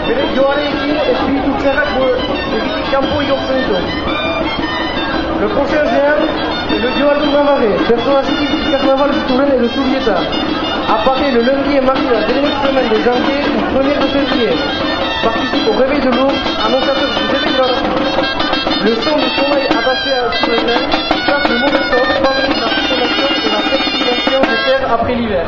bere joarekin espiritu txarrak egitik kanpo igortzen ditu. Le prochain GM est le Joaldun Navarre, personnage typique du carnaval de Touraine et de Soulieta. Apparaît le lundi et mardi de la dernière semaine de janvier ou 1er de février. Participe au réveil de l'ours, annonciateur du réveil de la nature. Le son du soleil attaché sur les mains cache le mauvais sort, favorise la consommation et la fertilisation des terres après l'hiver.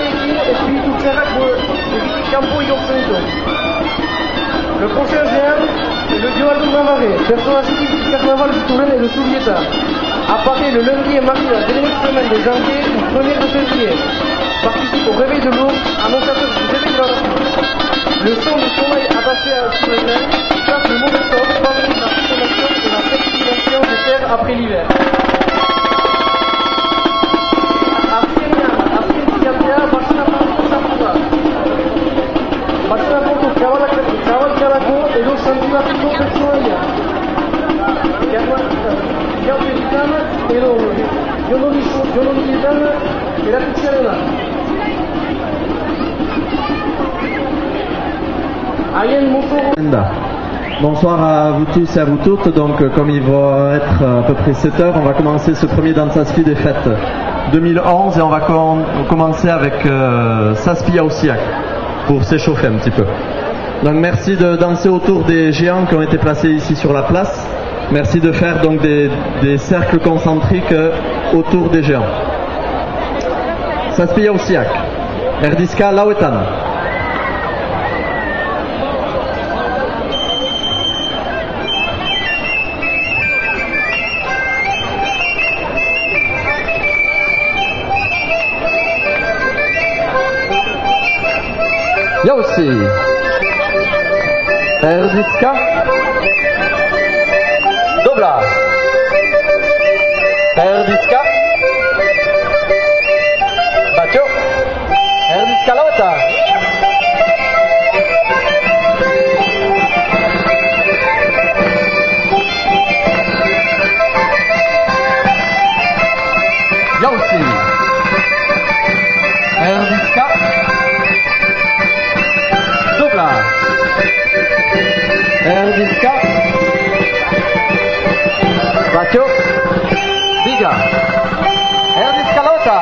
Berriekin espiritu txarrak egitik kanpo igortzen ditu. Le prochain GM est le Joaldun Navarre, personnage typique du carnaval du Touraine et de Zubieta. Apparaît le lundi et mardi de la dernière semaine de janvier ou 1er de février. Participe au réveil de l'ours, annonciateur du réveil de la nature. Le son du soleil attaché sur les mains chasse le mauvais sort, favorise la consommation et la fertilisation des terres après l'hiver. Zabalkarako edo santibatiko pertsonaia. Gautetan edo jonodietan erakutzearena. Haien mozo... Bonsoir à vous tous et à vous toutes. Donc, comme il va être à peu près 7 heures, on va commencer ce premier Dansaspi des fêtes 2011 et on va commencer avec Saspia Aussiac pour s'échauffer un petit peu. Donc merci de danser autour des géants qui ont été placés ici sur la place. Merci de faire donc des cercles concentriques autour des géants. Saspia Aussiac, Erdiska Lauetan. Yossi, Erdiska, Dobla, Erdiska, Batio, Erdiska Lauta, Yossi, Erdiska, Dobla, Erdiska, Batio, Biga, Erdiska Lauta,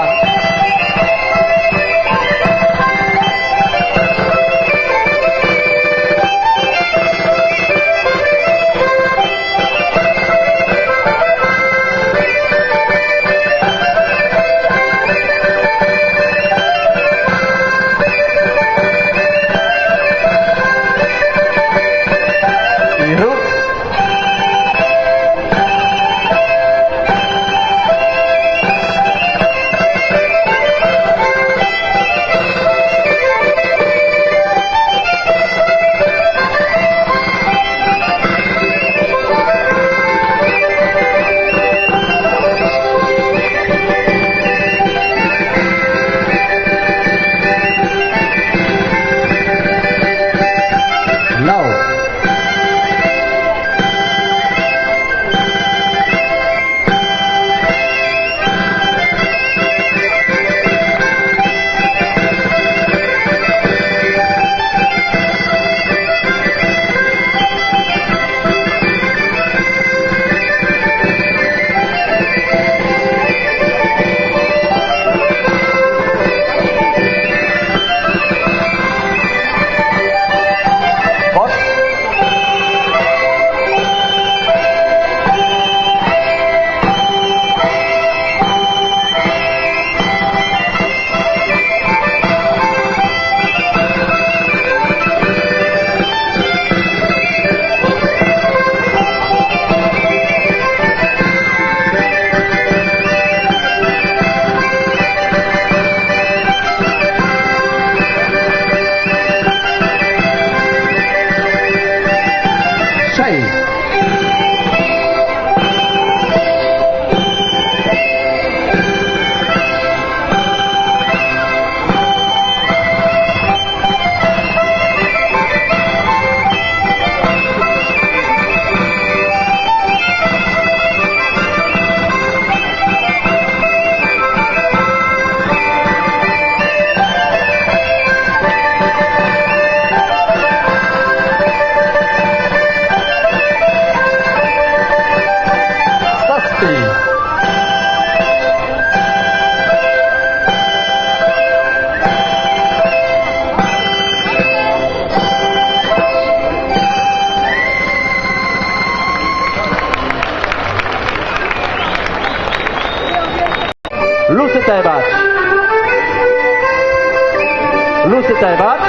Lucetaj bacz.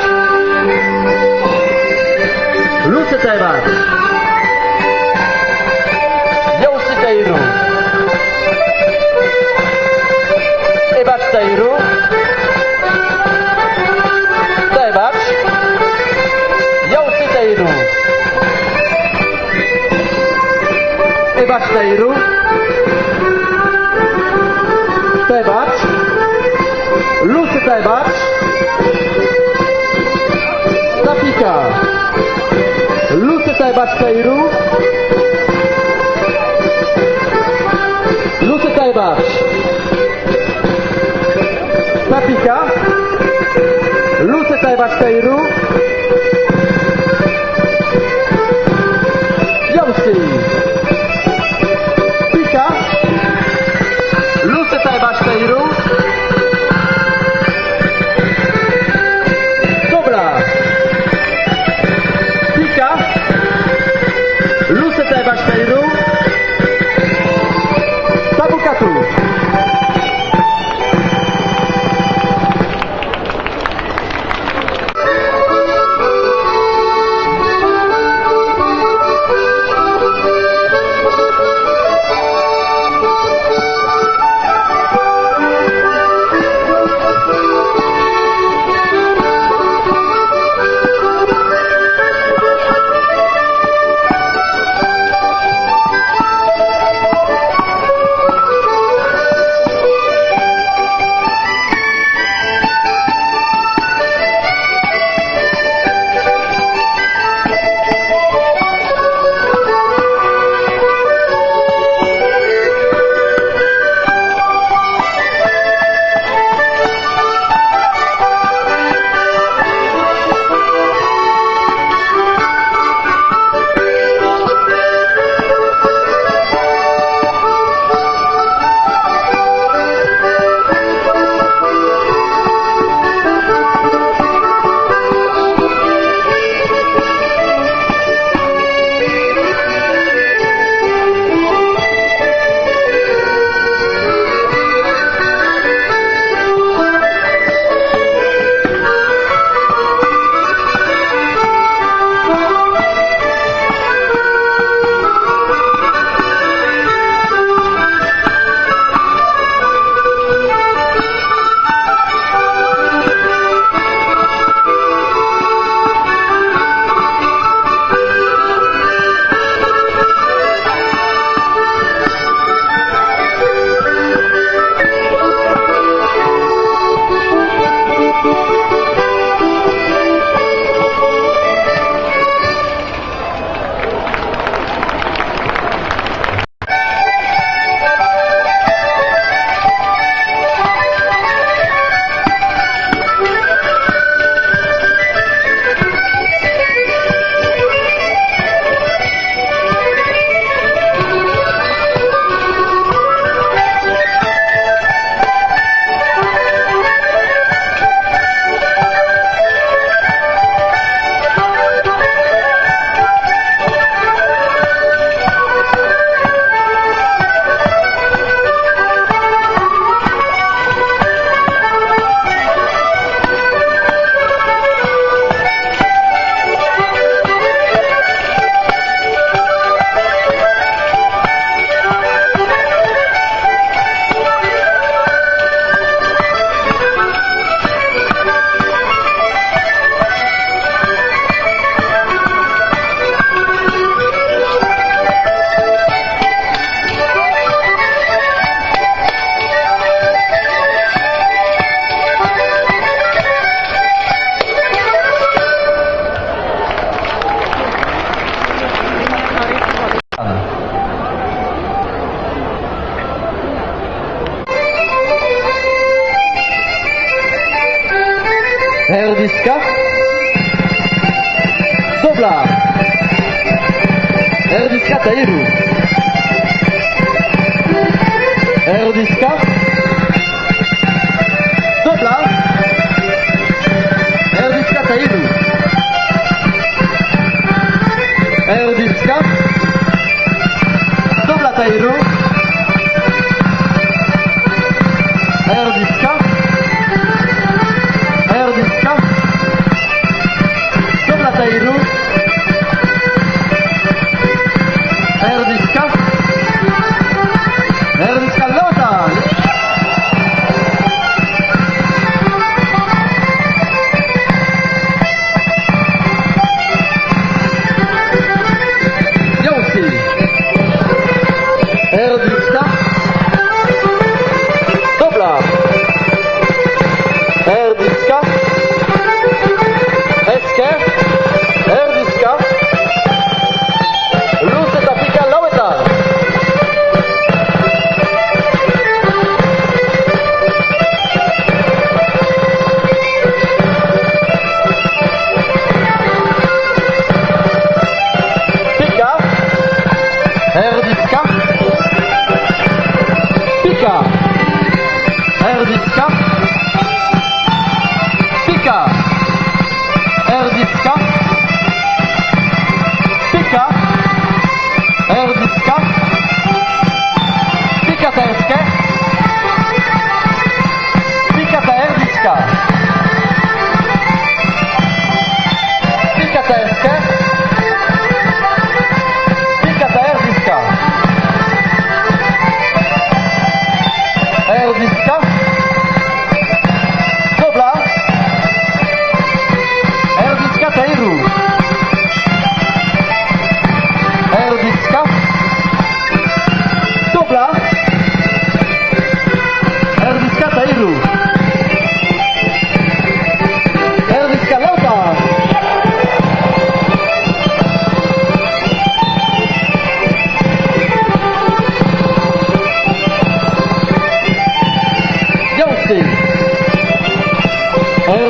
Lucetaj bacz. Jaucitairu. Ebacz tairu. Tebacz. Jaucitairu. Ebacz tairu. Tebacz. Lucetaj bacz. Tapika. Lucetaj bacz tairu. Lucetaj bacz. Tapika. Lucetaj bacz tairu. Jauci. Pika. Lucetaj bacz tairu. Dobra. Pika. Lucetaj bacz tairu. Tabukatu. Herdiska. Dobra. Herdiska tairu. Herdiska. Dobra. Herdiska tairu. Herdiska. Dobra tairu. Herdiska. Herdiska.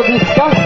du Spa.